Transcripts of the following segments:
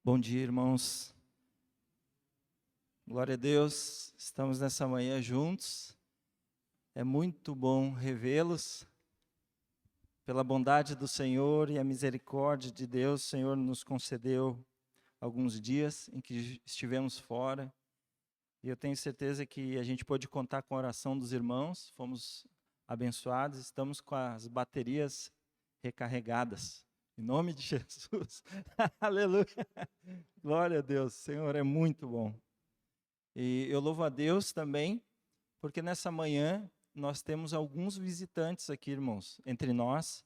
Bom dia, irmãos. Glória a Deus. Estamos nessa manhã juntos. É muito bom revê-los. Pela bondade do Senhor e a misericórdia de Deus, o Senhor nos concedeu alguns dias em que estivemos fora. E eu tenho certeza que a gente pôde contar com a oração dos irmãos. Fomos abençoados. Estamos com as baterias recarregadas. Em nome de Jesus. Aleluia. Glória a Deus. O Senhor é muito bom. E eu louvo a Deus também, porque nessa manhã nós temos alguns visitantes aqui, irmãos, entre nós.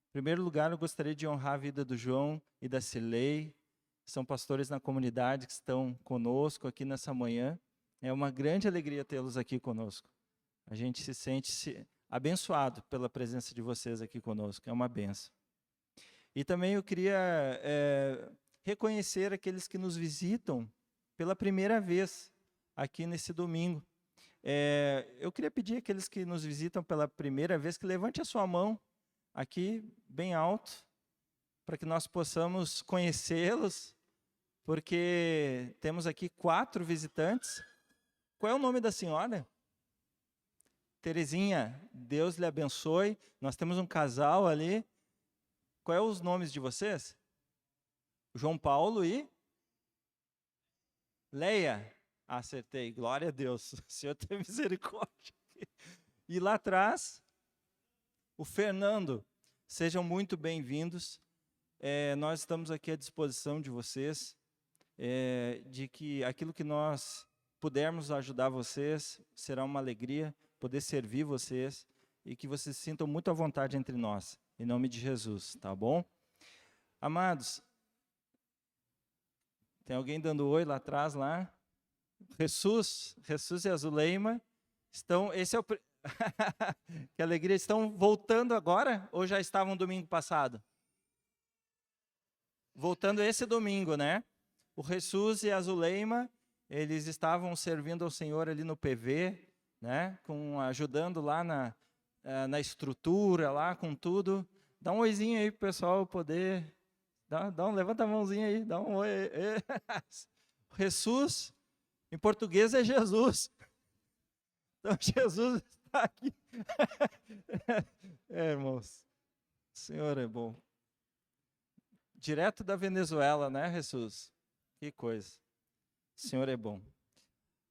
Em primeiro lugar, eu gostaria de honrar a vida do João e da Cilei, são pastores na comunidade que estão conosco aqui nessa manhã. É uma grande alegria tê-los aqui conosco. A gente se sente abençoado pela presença de vocês aqui conosco, é uma benção. E também eu queria reconhecer aqueles que nos visitam pela primeira vez aqui nesse domingo. Eu queria pedir àqueles que nos visitam pela primeira vez que levante a sua mão aqui bem alto, para que nós possamos conhecê-los, porque temos aqui 4 visitantes. Qual é o nome da senhora? Terezinha, Deus lhe abençoe. Nós temos um casal ali. Qual é os nomes de vocês? João Paulo e Leia. Acertei, glória a Deus. O Senhor tem misericórdia. E lá atrás, o Fernando. Sejam muito bem-vindos. Nós estamos aqui à disposição de vocês, de que aquilo que nós pudermos ajudar vocês, será uma alegria poder servir vocês e que vocês se sintam muito à vontade entre nós. Em nome de Jesus, tá bom? Amados, tem alguém dando oi lá atrás, lá? Jesus e a Zuleima estão, que alegria, estão voltando agora ou já estavam domingo passado? Voltando esse domingo, né? O Jesus e a Zuleima, eles estavam servindo ao Senhor ali no PV, né? Ajudando lá na estrutura, lá com tudo. Dá um oizinho aí pro pessoal poder... levanta a mãozinha aí, dá um oi. Jesus, em português é Jesus. Então Jesus está aqui. Irmãos, o Senhor é bom. Direto da Venezuela, né, Jesus? Que coisa. O Senhor é bom.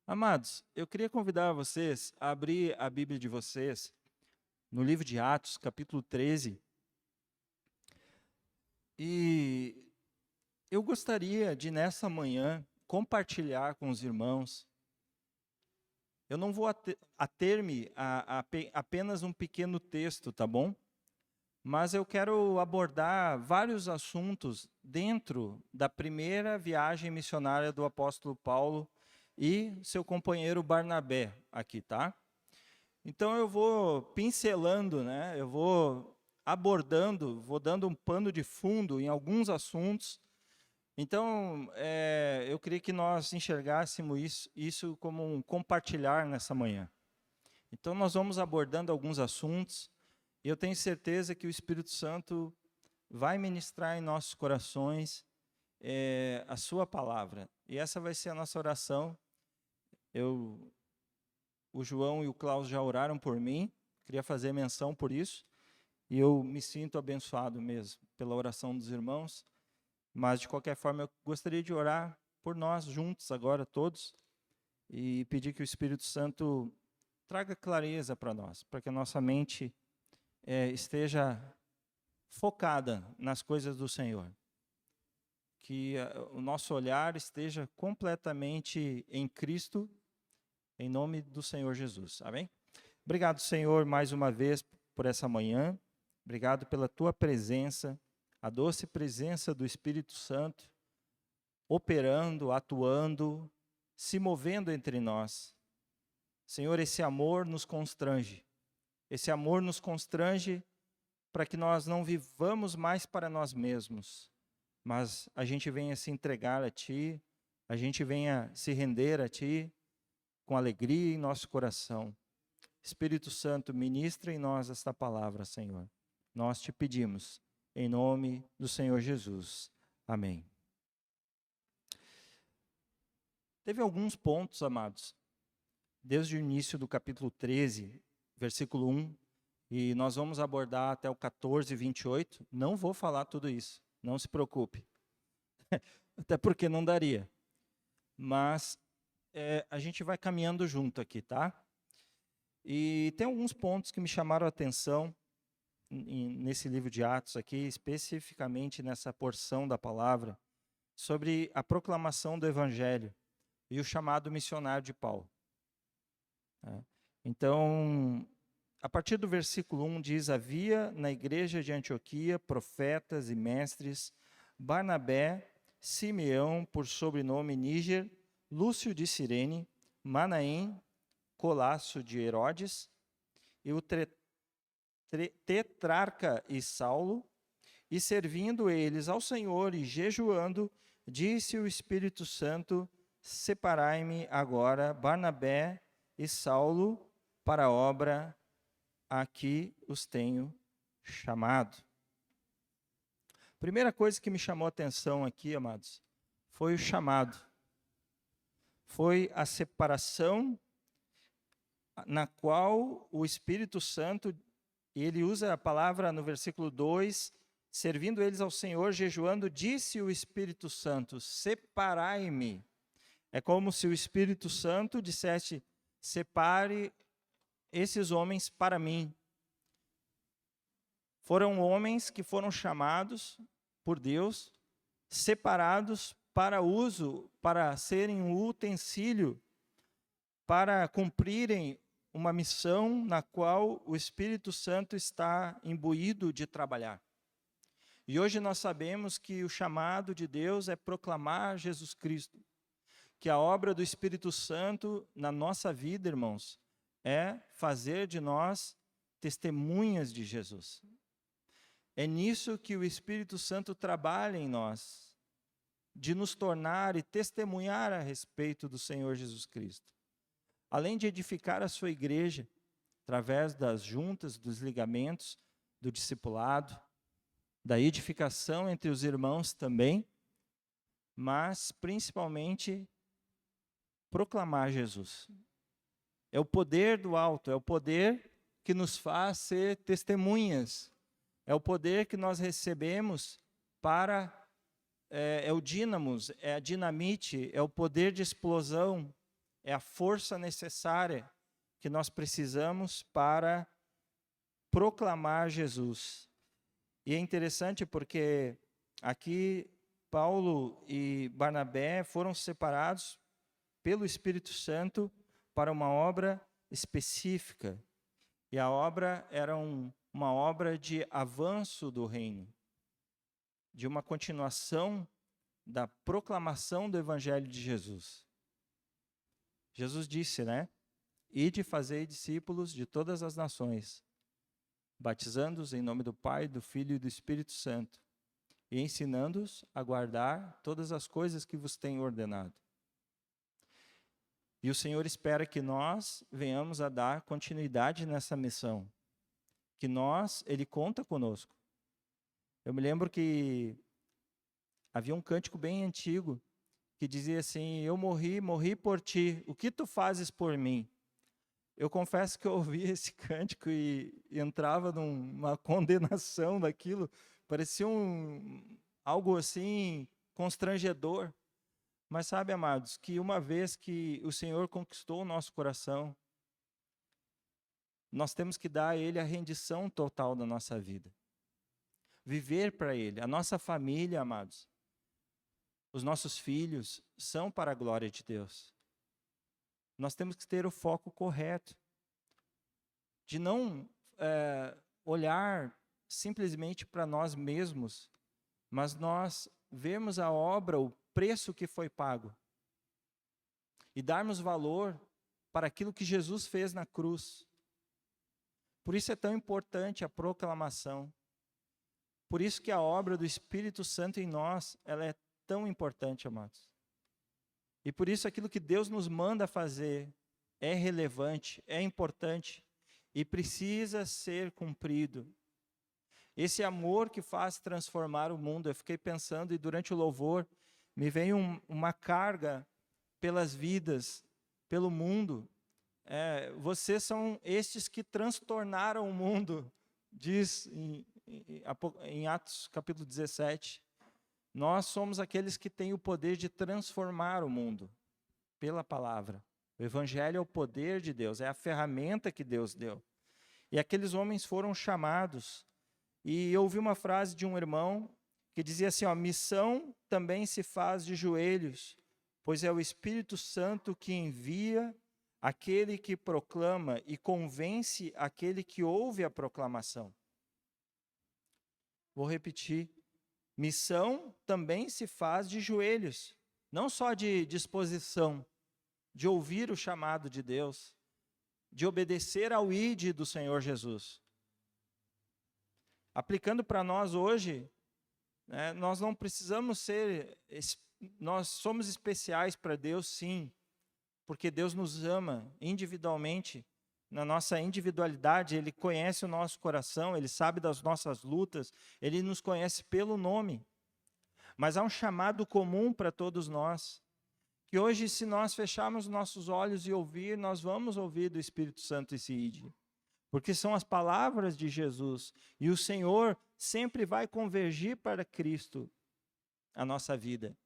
Amados, eu queria convidar vocês a abrir a Bíblia de vocês no livro de Atos, capítulo 13. E eu gostaria de, nessa manhã, compartilhar com os irmãos. Eu não vou ater-me a apenas um pequeno texto, tá bom? Mas eu quero abordar vários assuntos dentro da primeira viagem missionária do apóstolo Paulo e seu companheiro Barnabé aqui, tá? Então eu vou pincelando, né? Eu vou abordando, vou dando um pano de fundo em alguns assuntos. Então, eu queria que nós enxergássemos isso como um compartilhar nessa manhã. Então nós vamos abordando alguns assuntos. E eu tenho certeza que o Espírito Santo vai ministrar em nossos corações a sua palavra. E essa vai ser a nossa oração. O João e o Klaus já oraram por mim, queria fazer menção por isso. E eu me sinto abençoado mesmo pela oração dos irmãos. Mas, de qualquer forma, eu gostaria de orar por nós juntos agora, todos. E pedir que o Espírito Santo traga clareza para nós, para que a nossa mente esteja focada nas coisas do Senhor. Que o nosso olhar esteja completamente em Cristo, em nome do Senhor Jesus. Amém? Obrigado, Senhor, mais uma vez por essa manhã. Obrigado pela Tua presença, a doce presença do Espírito Santo, operando, atuando, se movendo entre nós. Senhor, esse amor nos constrange. Esse amor nos constrange para que nós não vivamos mais para nós mesmos, mas a gente venha se entregar a Ti, a gente venha se render a Ti com alegria em nosso coração. Espírito Santo, ministra em nós esta palavra, Senhor. Nós te pedimos, em nome do Senhor Jesus. Amém. Teve alguns pontos, amados, desde o início do capítulo 13, versículo 1, e nós vamos abordar até o 14, 28. Não vou falar tudo isso, não se preocupe. Até porque não daria. Mas a gente vai caminhando junto aqui, tá? E tem alguns pontos que me chamaram a atenção nesse livro de Atos aqui, especificamente nessa porção da palavra, sobre a proclamação do Evangelho e o chamado missionário de Paulo. Então, a partir do versículo 1 diz: havia na igreja de Antioquia profetas e mestres, Barnabé, Simeão, por sobrenome Níger, Lúcio de Cirene, Manaém, Colasso de Herodes, e o tetrarca e Saulo, e servindo eles ao Senhor e jejuando, disse o Espírito Santo: separai-me agora Barnabé e Saulo para a obra a que os tenho chamado. Primeira coisa que me chamou a atenção aqui, amados, foi o chamado. Foi a separação na qual o Espírito Santo, ele usa a palavra no versículo 2, servindo eles ao Senhor, jejuando, disse o Espírito Santo: separai-me. É como se o Espírito Santo dissesse: separe esses homens para mim. Foram homens que foram chamados por Deus, separados para uso, para serem um utensílio, para cumprirem uma missão na qual o Espírito Santo está imbuído de trabalhar. E hoje nós sabemos que o chamado de Deus é proclamar Jesus Cristo, que a obra do Espírito Santo na nossa vida, irmãos, é fazer de nós testemunhas de Jesus. É nisso que o Espírito Santo trabalha em nós, de nos tornar e testemunhar a respeito do Senhor Jesus Cristo. Além de edificar a sua igreja, através das juntas, dos ligamentos, do discipulado, da edificação entre os irmãos também, mas principalmente proclamar Jesus. É o poder do alto, é o poder que nos faz ser testemunhas, é o poder que nós recebemos para, é o dínamos, é a dinamite, é o poder de explosão, é a força necessária que nós precisamos para proclamar Jesus. E é interessante porque aqui Paulo e Barnabé foram separados pelo Espírito Santo para uma obra específica. E a obra era uma obra de avanço do reino, de uma continuação da proclamação do Evangelho de Jesus. Jesus disse, né? Ide fazei discípulos de todas as nações, batizando-os em nome do Pai, do Filho e do Espírito Santo, e ensinando-os a guardar todas as coisas que vos tenho ordenado. E o Senhor espera que nós venhamos a dar continuidade nessa missão, que Ele conta conosco. Eu me lembro que havia um cântico bem antigo, que dizia assim: eu morri por ti, o que tu fazes por mim? Eu confesso que eu ouvi esse cântico e entrava numa condenação daquilo, parecia algo assim constrangedor. Mas sabe, amados, que uma vez que o Senhor conquistou o nosso coração, nós temos que dar a Ele a rendição total da nossa vida. Viver para Ele. A nossa família, amados, os nossos filhos são para a glória de Deus. Nós temos que ter o foco correto, de não olhar simplesmente para nós mesmos, mas nós vermos a obra, o preço que foi pago, e darmos valor para aquilo que Jesus fez na cruz. Por isso é tão importante a proclamação. Por isso que a obra do Espírito Santo em nós, ela é tão importante, amados. E por isso aquilo que Deus nos manda fazer é relevante, é importante e precisa ser cumprido. Esse amor que faz transformar o mundo. Eu fiquei pensando, e durante o louvor me veio uma carga pelas vidas, pelo mundo. Vocês são estes que transtornaram o mundo, diz em Atos capítulo 17. Nós somos aqueles que têm o poder de transformar o mundo pela palavra. O evangelho é o poder de Deus, é a ferramenta que Deus deu. E aqueles homens foram chamados. E eu ouvi uma frase de um irmão que dizia assim, missão também se faz de joelhos, pois é o Espírito Santo que envia aquele que proclama e convence aquele que ouve a proclamação. Vou repetir. Missão também se faz de joelhos, não só de disposição, de ouvir o chamado de Deus, de obedecer ao ID do Senhor Jesus. Aplicando para nós hoje, nós não precisamos nós somos especiais para Deus, sim, porque Deus nos ama individualmente, na nossa individualidade, Ele conhece o nosso coração, Ele sabe das nossas lutas, Ele nos conhece pelo nome. Mas há um chamado comum para todos nós, que hoje, se nós fecharmos nossos olhos e ouvir, nós vamos ouvir do Espírito Santo esse ID. Porque são as palavras de Jesus, e o Senhor sempre vai convergir para Cristo a nossa vida.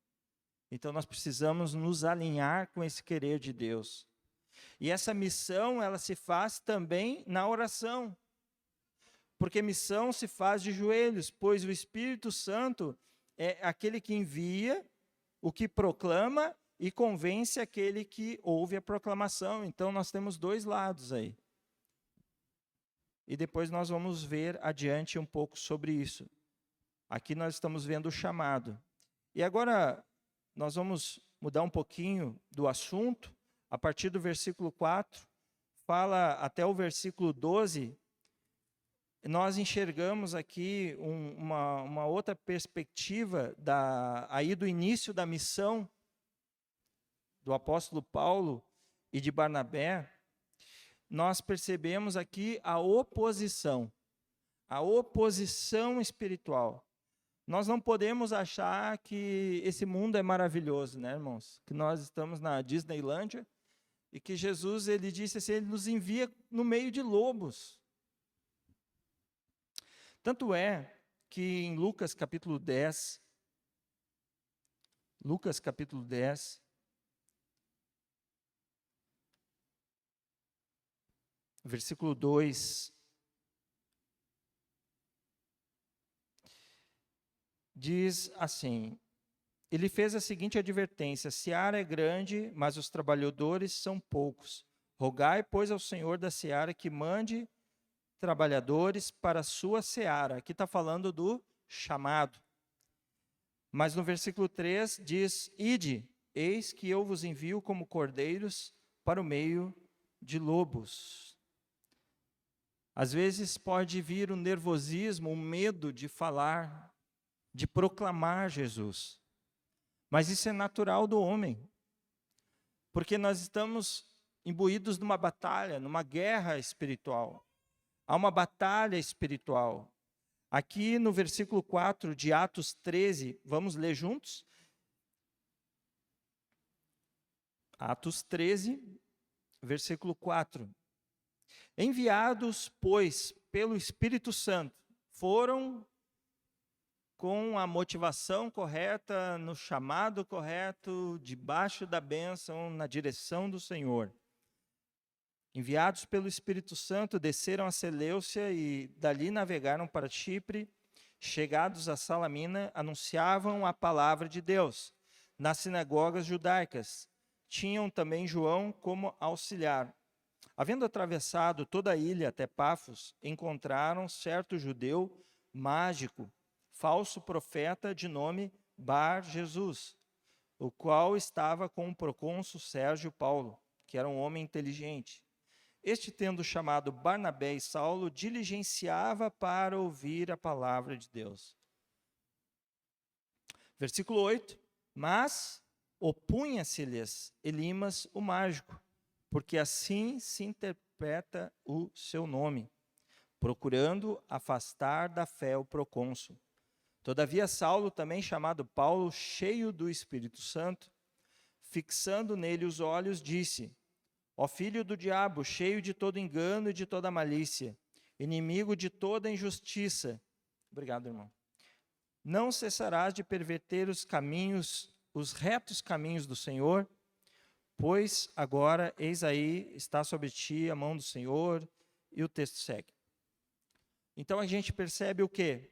Então nós precisamos nos alinhar com esse querer de Deus. E essa missão, ela se faz também na oração. Porque missão se faz de joelhos, pois o Espírito Santo é aquele que envia, o que proclama e convence aquele que ouve a proclamação. Então nós temos dois lados aí. E depois nós vamos ver adiante um pouco sobre isso. Aqui nós estamos vendo o chamado. E agora nós vamos mudar um pouquinho do assunto. A partir do versículo 4, fala até o versículo 12, nós enxergamos aqui uma outra perspectiva aí do início da missão do apóstolo Paulo e de Barnabé. Nós percebemos aqui a oposição espiritual. Nós não podemos achar que esse mundo é maravilhoso, né, irmãos? Que nós estamos na Disneylândia e que Jesus, ele disse assim, ele nos envia no meio de lobos. Tanto é que em Lucas capítulo 10, versículo 2, diz assim, ele fez a seguinte advertência, a seara é grande, mas os trabalhadores são poucos. Rogai, pois, ao Senhor da seara que mande trabalhadores para a sua seara. Aqui está falando do chamado. Mas no versículo 3 diz, ide, eis que eu vos envio como cordeiros para o meio de lobos. Às vezes pode vir um nervosismo, um medo de falar, de proclamar Jesus. Mas isso é natural do homem. Porque nós estamos imbuídos numa batalha, numa guerra espiritual. Há uma batalha espiritual. Aqui no versículo 4 de Atos 13, vamos ler juntos? Atos 13, versículo 4. Enviados, pois, pelo Espírito Santo, foram com a motivação correta, no chamado correto, debaixo da bênção, na direção do Senhor. Enviados pelo Espírito Santo, desceram a Seleucia e dali navegaram para Chipre. Chegados a Salamina, anunciavam a palavra de Deus nas sinagogas judaicas. Tinham também João como auxiliar. Havendo atravessado toda a ilha até Pafos, encontraram certo judeu mágico, falso profeta de nome Bar-Jesus, o qual estava com o procônsul Sérgio Paulo, que era um homem inteligente. Este, tendo chamado Barnabé e Saulo, diligenciava para ouvir a palavra de Deus. Versículo 8. Mas opunha-se-lhes Elimas o mágico, porque assim se interpreta o seu nome, procurando afastar da fé o procônsul. Todavia Saulo, também chamado Paulo, cheio do Espírito Santo, fixando nele os olhos, disse: Ó filho do diabo, cheio de todo engano e de toda malícia, inimigo de toda injustiça. Obrigado, irmão. Não cessarás de perverter os caminhos, os retos caminhos do Senhor, pois agora, eis aí, está sobre ti a mão do Senhor, e o texto segue. Então a gente percebe o quê?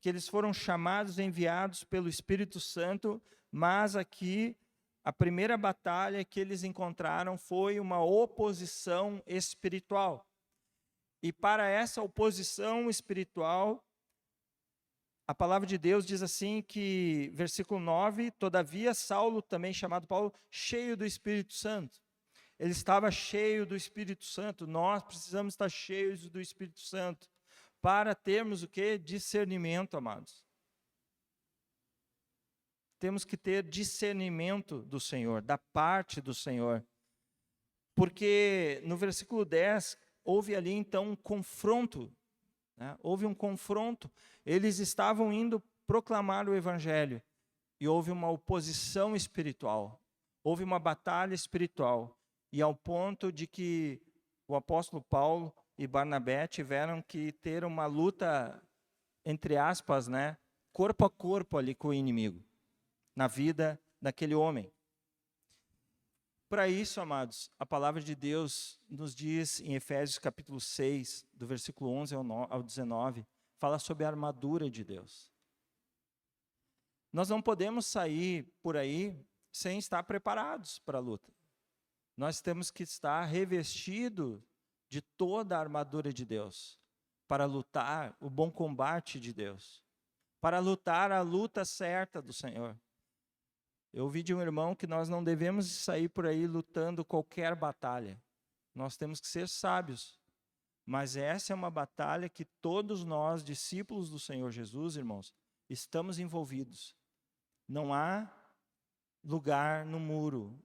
Que eles foram chamados, enviados pelo Espírito Santo, mas aqui a primeira batalha que eles encontraram foi uma oposição espiritual. E para essa oposição espiritual, a palavra de Deus diz assim que, versículo 9, todavia Saulo, também chamado Paulo, cheio do Espírito Santo. Ele estava cheio do Espírito Santo. Nós precisamos estar cheios do Espírito Santo para termos o quê? Discernimento, amados. Temos que ter discernimento do Senhor, da parte do Senhor. Porque no versículo 10, houve ali então um confronto. Houve um confronto. Eles estavam indo proclamar o Evangelho. E houve uma oposição espiritual. Houve uma batalha espiritual. E ao ponto de que o apóstolo Paulo e Barnabé tiveram que ter uma luta, entre aspas, corpo a corpo ali com o inimigo, na vida daquele homem. Para isso, amados, a palavra de Deus nos diz em Efésios capítulo 6, do versículo 11 ao 19, fala sobre a armadura de Deus. Nós não podemos sair por aí sem estar preparados para a luta. Nós temos que estar revestidos de toda a armadura de Deus, para lutar o bom combate de Deus, para lutar a luta certa do Senhor. Eu ouvi de um irmão que nós não devemos sair por aí lutando qualquer batalha. Nós temos que ser sábios. Mas essa é uma batalha que todos nós, discípulos do Senhor Jesus, irmãos, estamos envolvidos. Não há lugar no muro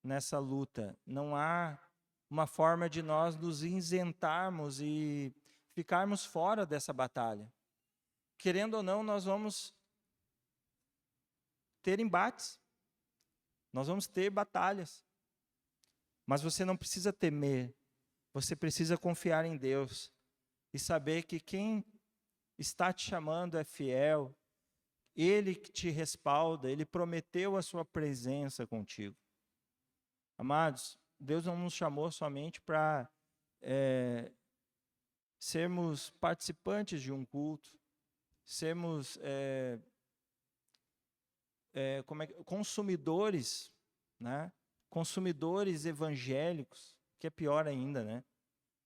nessa luta. Não há uma forma de nós nos isentarmos e ficarmos fora dessa batalha. Querendo ou não, nós vamos ter embates. Nós vamos ter batalhas. Mas você não precisa temer. Você precisa confiar em Deus e saber que quem está te chamando é fiel. Ele que te respalda, Ele prometeu a sua presença contigo. Amados, Deus não nos chamou somente para sermos participantes de um culto, sermos consumidores, consumidores evangélicos, que é pior ainda,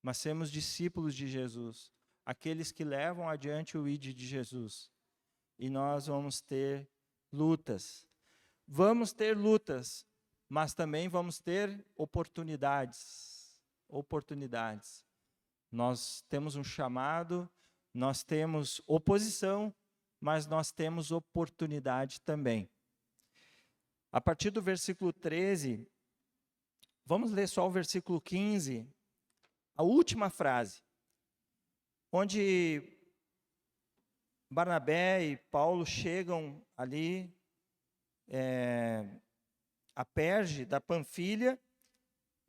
mas sermos discípulos de Jesus, aqueles que levam adiante o ID de Jesus. E nós vamos ter lutas. Vamos ter lutas, mas também vamos ter oportunidades. Oportunidades. Nós temos um chamado, nós temos oposição, mas nós temos oportunidade também. A partir do versículo 13, vamos ler só o versículo 15, a última frase, onde Barnabé e Paulo chegam ali a Perge da Panfilha,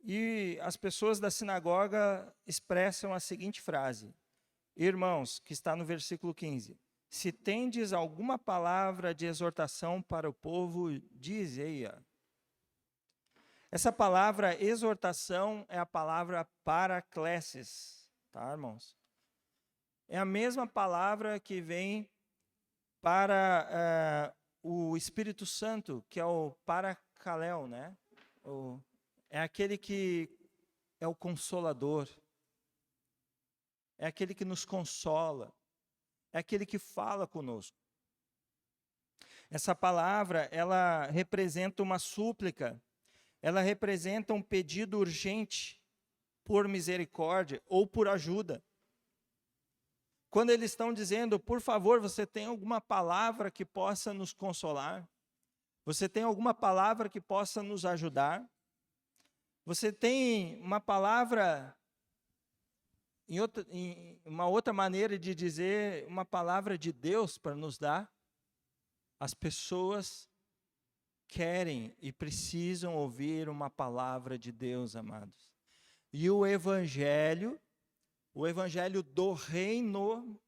e as pessoas da sinagoga expressam a seguinte frase: irmãos, que está no versículo 15, se tendes alguma palavra de exortação para o povo, dizei-a. Essa palavra exortação é a palavra paraclesis, tá, irmãos? É a mesma palavra que vem para o Espírito Santo, que é o paracaléu, é aquele que é o consolador, é aquele que nos consola, é aquele que fala conosco. Essa palavra, ela representa uma súplica, ela representa um pedido urgente por misericórdia ou por ajuda. Quando eles estão dizendo, por favor, você tem alguma palavra que possa nos consolar? Você tem alguma palavra que possa nos ajudar? Você tem uma palavra, uma outra maneira de dizer, uma palavra de Deus para nos dar? As pessoas querem e precisam ouvir uma palavra de Deus, amados. E o evangelho do reino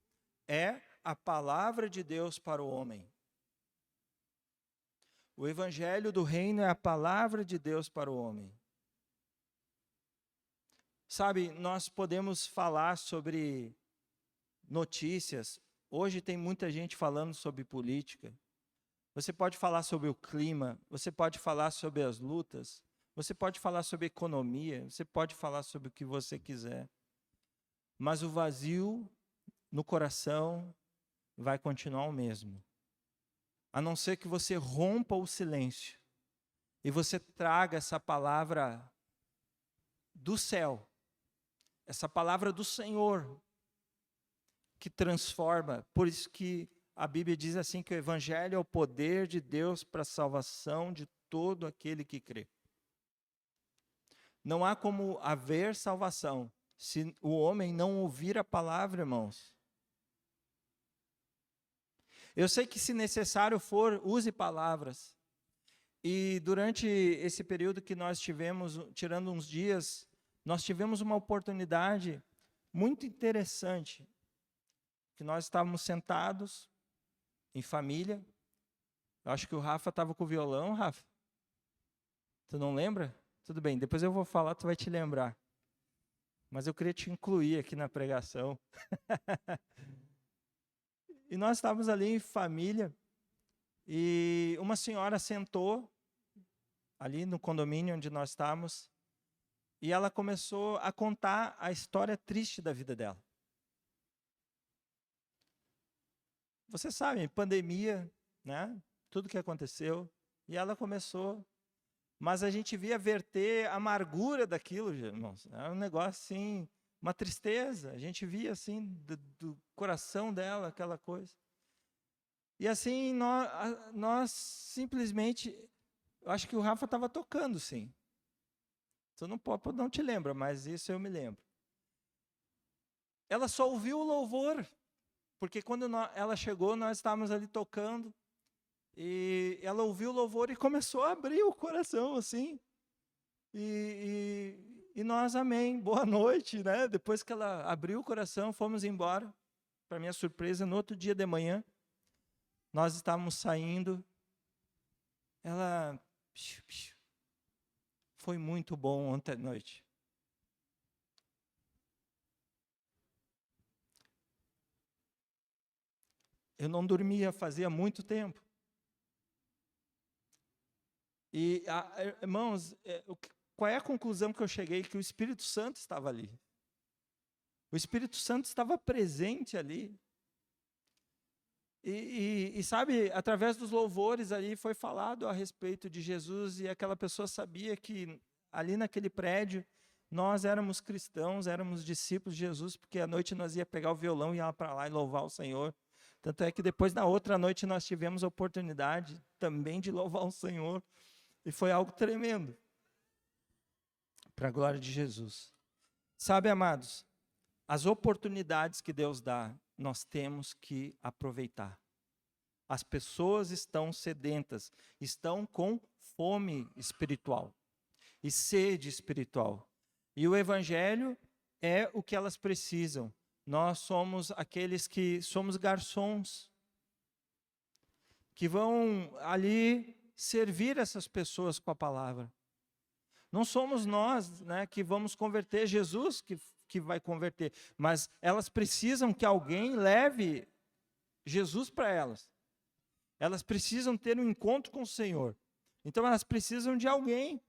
é a palavra de Deus para o homem. O evangelho do reino é a palavra de Deus para o homem. Sabe, nós podemos falar sobre notícias. Hoje tem muita gente falando sobre política. Você pode falar sobre o clima, você pode falar sobre as lutas, você pode falar sobre economia, você pode falar sobre o que você quiser. Mas o vazio no coração vai continuar o mesmo. A não ser que você rompa o silêncio e você traga essa palavra do céu, essa palavra do Senhor, que transforma. Por isso que a Bíblia diz assim, que o evangelho é o poder de Deus para a salvação de todo aquele que crê. Não há como haver salvação se o homem não ouvir a palavra, irmãos. Eu sei que, se necessário for, use palavras. E durante esse período que nós tivemos, tirando uns dias, nós tivemos uma oportunidade muito interessante, que nós estávamos sentados em família. Eu acho que o Rafa estava com o violão, Rafa. Tu não lembra? Tudo bem, depois eu vou falar, tu vai te lembrar. Mas eu queria te incluir aqui na pregação. E nós estávamos ali em família, e uma senhora sentou ali no condomínio onde nós estávamos, e ela começou a contar a história triste da vida dela. Você sabe, pandemia, né? Tudo que aconteceu, e ela começou, mas a gente via verter a amargura daquilo, irmãos. Era um negócio assim, uma tristeza. A gente via assim do coração dela aquela coisa. E assim nós simplesmente, eu acho que o Rafa estava tocando, sim. Tu não te lembra, mas isso eu me lembro. Ela só ouviu o louvor, porque quando ela chegou, nós estávamos ali tocando, e ela ouviu o louvor e começou a abrir o coração, assim. E nós, amém, boa noite, né? Depois que ela abriu o coração, fomos embora. Para minha surpresa, no outro dia de manhã, nós estávamos saindo. Ela, foi muito bom ontem à noite. Eu não dormia fazia muito tempo. E, irmãos, qual é a conclusão que eu cheguei? Que o Espírito Santo estava ali. O Espírito Santo estava presente ali. E sabe, através dos louvores ali foi falado a respeito de Jesus, e aquela pessoa sabia que ali naquele prédio nós éramos cristãos, éramos discípulos de Jesus, porque à noite nós ia pegar o violão e ia para lá e louvar o Senhor. Tanto é que depois, na outra noite, nós tivemos a oportunidade também de louvar o Senhor, e foi algo tremendo, para a glória de Jesus. Sabe, amados, as oportunidades que Deus dá, nós temos que aproveitar. As pessoas estão sedentas, estão com fome espiritual e sede espiritual. E o evangelho é o que elas precisam. Nós somos aqueles que somos garçons, que vão ali servir essas pessoas com a palavra. Não somos nós, né, que vamos converter, Jesus que vai converter, mas elas precisam que alguém leve Jesus para elas. Elas precisam ter um encontro com o Senhor. Então elas precisam de alguém.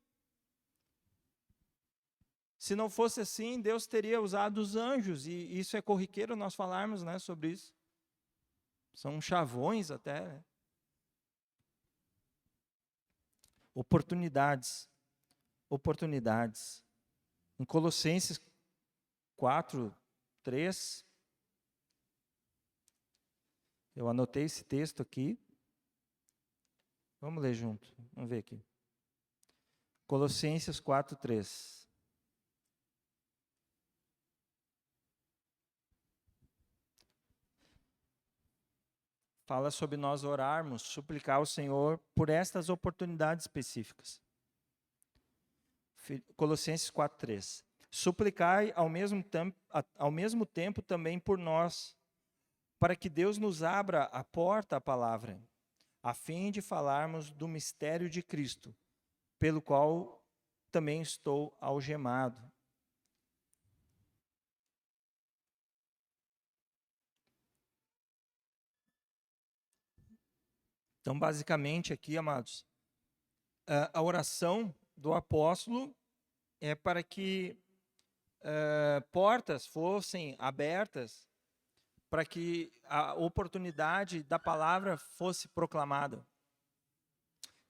Se não fosse assim, Deus teria usado os anjos, e isso é corriqueiro nós falarmos, né, sobre isso. São chavões até, né? Oportunidades. Em Colossenses 4:3, eu anotei esse texto aqui. Vamos ler junto, vamos ver aqui. Colossenses 4:3. fala sobre nós orarmos, suplicar ao Senhor por estas oportunidades específicas. Colossenses 4:3. Suplicai ao mesmo tempo também por nós, para que Deus nos abra a porta à palavra, a fim de falarmos do mistério de Cristo, pelo qual também estou algemado. Então, basicamente aqui, amados, a oração do apóstolo é para que portas fossem abertas, para que a oportunidade da palavra fosse proclamada.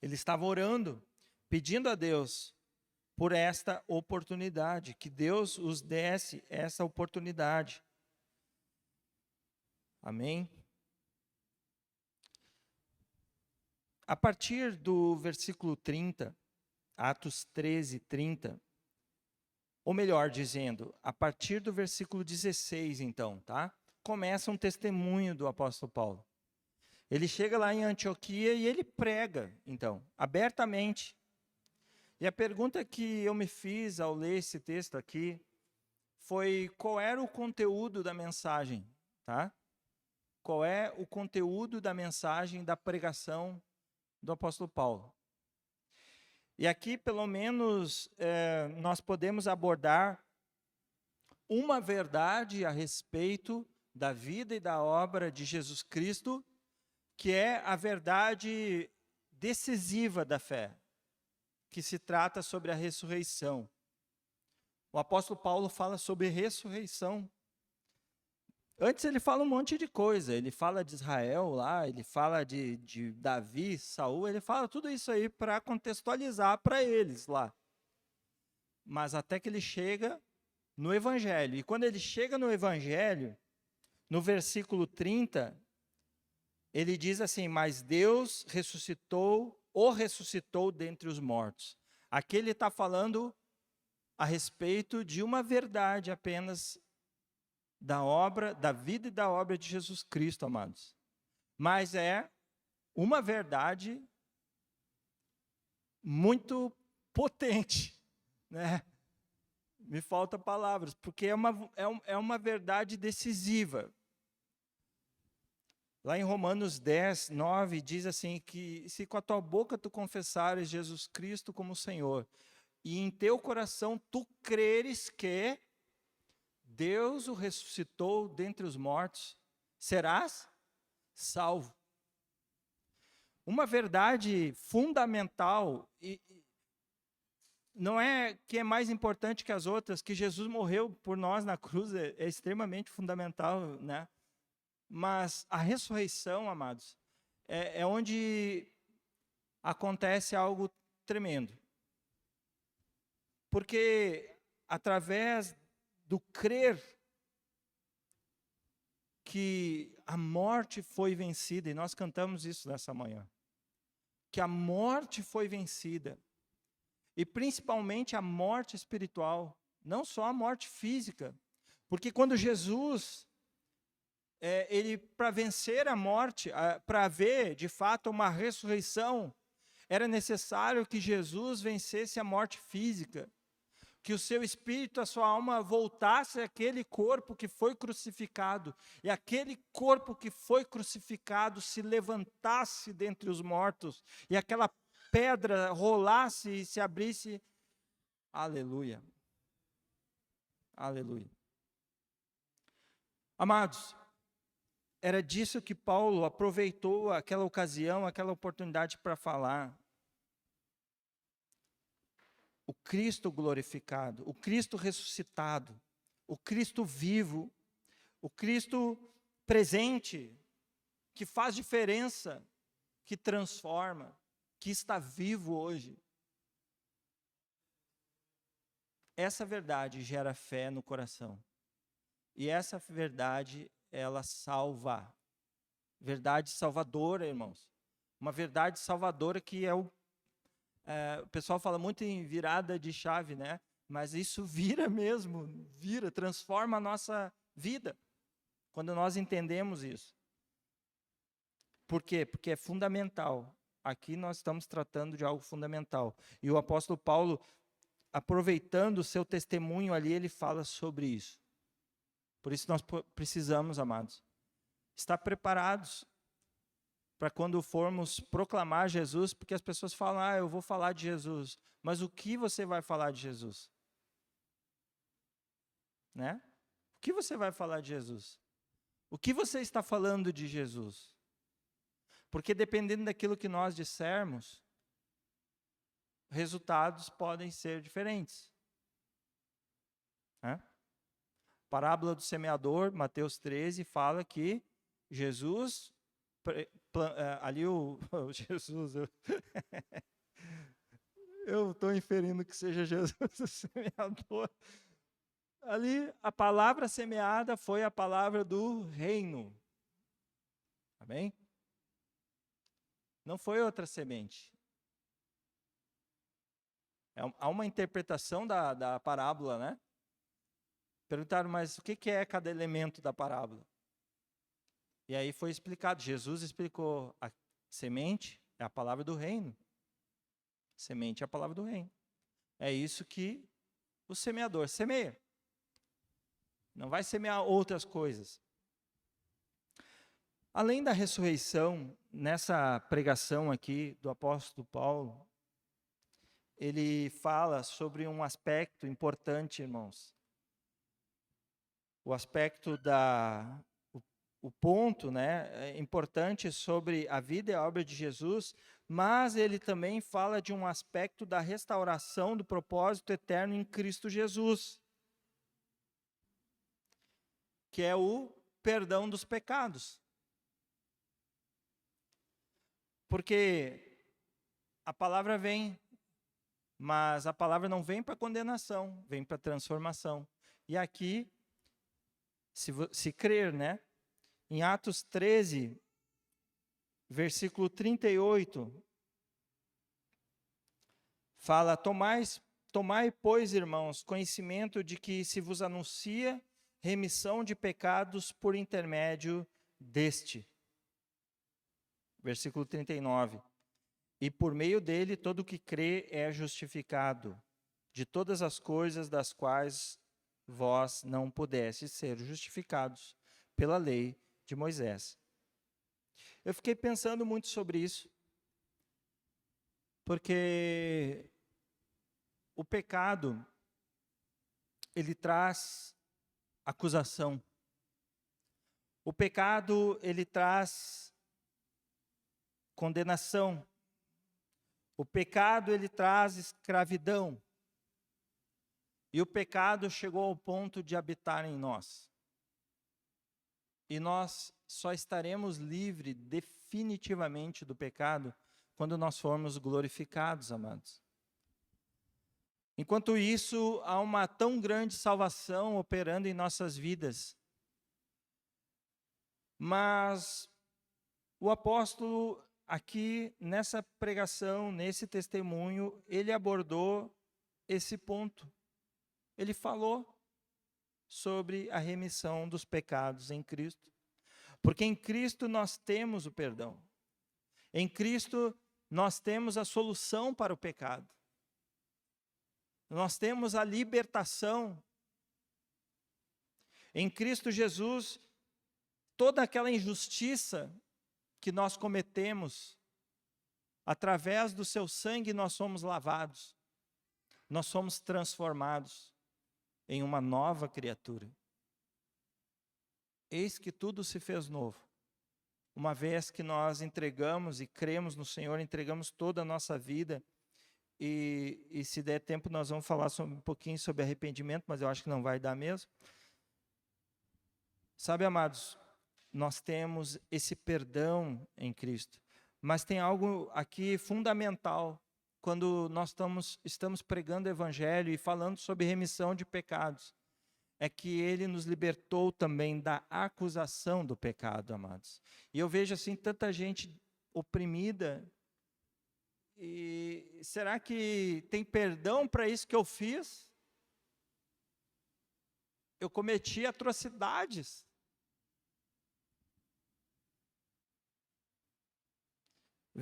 Ele estava orando, pedindo a Deus por esta oportunidade, que Deus os desse essa oportunidade. Amém? A partir do versículo 30, Atos 13:30, ou melhor dizendo, a partir do versículo 16, então, tá? Começa um testemunho do apóstolo Paulo. Ele chega lá em Antioquia e ele prega, então, abertamente. E a pergunta que eu me fiz ao ler esse texto aqui foi: qual era o conteúdo da mensagem, tá? Qual é o conteúdo da mensagem, da pregação do apóstolo Paulo? E aqui, pelo menos, nós podemos abordar uma verdade a respeito da vida e da obra de Jesus Cristo, que é a verdade decisiva da fé, que se trata sobre a ressurreição. O apóstolo Paulo fala sobre ressurreição. Antes ele fala um monte de coisa, ele fala de Israel lá, ele fala de Davi, Saul, ele fala tudo isso aí para contextualizar para eles lá. Mas até que ele chega no Evangelho. E quando ele chega no Evangelho, no versículo 30, ele diz assim: mas Deus o ressuscitou dentre os mortos. Aqui ele está falando a respeito de uma verdade apenas da vida e da obra de Jesus Cristo, amados. Mas é uma verdade muito potente, né? Me faltam palavras, porque é uma verdade decisiva. Lá em Romanos 10:9, diz assim, que se com a tua boca tu confessares Jesus Cristo como Senhor, e em teu coração tu creres que Deus o ressuscitou dentre os mortos, serás salvo. Uma verdade fundamental, e não é que é mais importante que as outras, que Jesus morreu por nós na cruz, é extremamente fundamental, né? Mas a ressurreição, amados, é onde acontece algo tremendo. Porque através do crer que a morte foi vencida, e nós cantamos isso nessa manhã, que a morte foi vencida, e principalmente a morte espiritual, não só a morte física, porque quando Jesus, ele para vencer a morte, para haver de fato uma ressurreição, era necessário que Jesus vencesse a morte física, que o seu espírito, a sua alma voltasse àquele corpo que foi crucificado, e aquele corpo que foi crucificado se levantasse dentre os mortos, e aquela pedra rolasse e se abrisse. Aleluia. Aleluia. Amados, era disso que Paulo aproveitou aquela ocasião, aquela oportunidade para falar. O Cristo glorificado, o Cristo ressuscitado, o Cristo vivo, o Cristo presente, que faz diferença, que transforma, que está vivo hoje. Essa verdade gera fé no coração. E essa verdade, ela salva. Verdade salvadora, irmãos. Uma verdade salvadora que é o pessoal fala muito em virada de chave, né? Mas isso vira mesmo, transforma a nossa vida, quando nós entendemos isso. Por quê? Porque é fundamental. Aqui nós estamos tratando de algo fundamental. E o apóstolo Paulo, aproveitando o seu testemunho ali, ele fala sobre isso. Por isso nós precisamos, amados, estar preparados para quando formos proclamar Jesus, porque as pessoas falam, eu vou falar de Jesus. Mas o que você vai falar de Jesus? Né? O que você vai falar de Jesus? O que você está falando de Jesus? Porque dependendo daquilo que nós dissermos, resultados podem ser diferentes. Né? Parábola do semeador, Mateus 13, fala que Jesus, ali o Jesus, eu estou inferindo que seja Jesus o semeador. Ali a palavra semeada foi a palavra do reino. Amém? Não foi outra semente. Há uma interpretação da parábola, né? Perguntaram, mas o que é cada elemento da parábola? E aí foi explicado, Jesus explicou, a semente é a palavra do reino. Semente é a palavra do reino. É isso que o semeador semeia. Não vai semear outras coisas. Além da ressurreição, nessa pregação aqui do apóstolo Paulo, ele fala sobre um aspecto importante, irmãos. O aspecto o ponto, né, importante sobre a vida e a obra de Jesus, mas ele também fala de um aspecto da restauração do propósito eterno em Cristo Jesus, que é o perdão dos pecados. Porque a palavra vem, mas a palavra não vem para condenação, vem para transformação. E aqui, se crer, né? Em Atos 13, versículo 38, fala, tomai, pois, irmãos, conhecimento de que se vos anuncia remissão de pecados por intermédio deste. Versículo 39. E por meio dele todo o que crê é justificado, de todas as coisas das quais vós não pudestes ser justificados pela lei de Moisés. Eu fiquei pensando muito sobre isso, porque o pecado, ele traz acusação. O pecado, ele traz condenação. O pecado, ele traz escravidão. E o pecado chegou ao ponto de habitar em nós. E nós só estaremos livres definitivamente do pecado quando nós formos glorificados, amados. Enquanto isso, há uma tão grande salvação operando em nossas vidas. Mas o apóstolo, aqui nessa pregação, nesse testemunho, ele abordou esse ponto. Ele falou sobre a remissão dos pecados em Cristo. Porque em Cristo nós temos o perdão. Em Cristo nós temos a solução para o pecado. Nós temos a libertação. Em Cristo Jesus, toda aquela injustiça que nós cometemos, através do seu sangue nós somos lavados. Nós somos transformados em uma nova criatura. Eis que tudo se fez novo. Uma vez que nós entregamos e cremos no Senhor, entregamos toda a nossa vida, e se der tempo nós vamos falar um pouquinho sobre arrependimento, mas eu acho que não vai dar mesmo. Sabe, amados, nós temos esse perdão em Cristo, mas tem algo aqui fundamental, quando nós estamos pregando o Evangelho e falando sobre remissão de pecados, é que Ele nos libertou também da acusação do pecado, amados. E eu vejo assim tanta gente oprimida, e será que tem perdão para isso que eu fiz? Eu cometi atrocidades.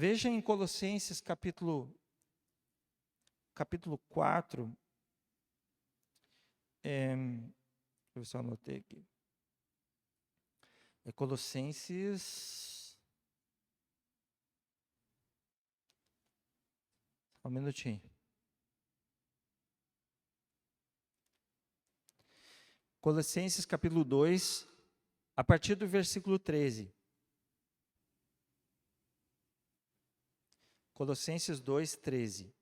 Veja em Colossenses capítulo 4. Deixa eu ver se eu anotei aqui. É Colossenses. Um minutinho. Colossenses capítulo 2, a partir do versículo 13. Colossenses 2, 13.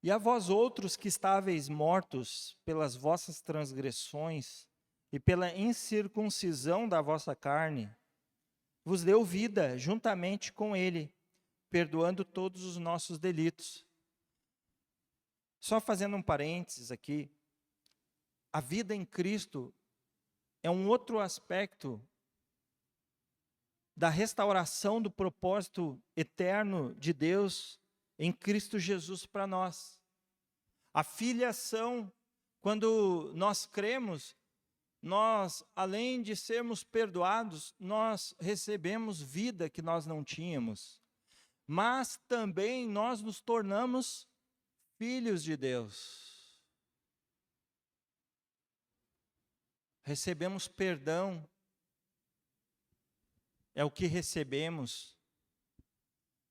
E a vós outros que estáveis mortos pelas vossas transgressões e pela incircuncisão da vossa carne, vos deu vida juntamente com ele, perdoando todos os nossos delitos. Só fazendo um parênteses aqui, a vida em Cristo é um outro aspecto da restauração do propósito eterno de Deus em Cristo Jesus para nós. A filiação, quando nós cremos, nós, além de sermos perdoados, nós recebemos vida que nós não tínhamos, mas também nós nos tornamos filhos de Deus. Recebemos perdão, é o que recebemos.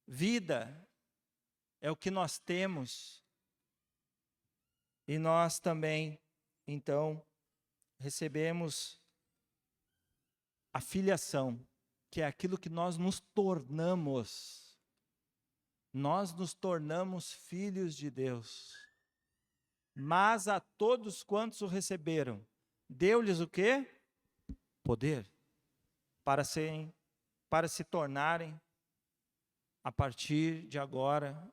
Vida é o que nós temos. E nós também, então, recebemos a filiação, que é aquilo que nós nos tornamos. Nós nos tornamos filhos de Deus. Mas a todos quantos o receberam, deu-lhes o quê? Poder. Para se tornarem, a partir de agora,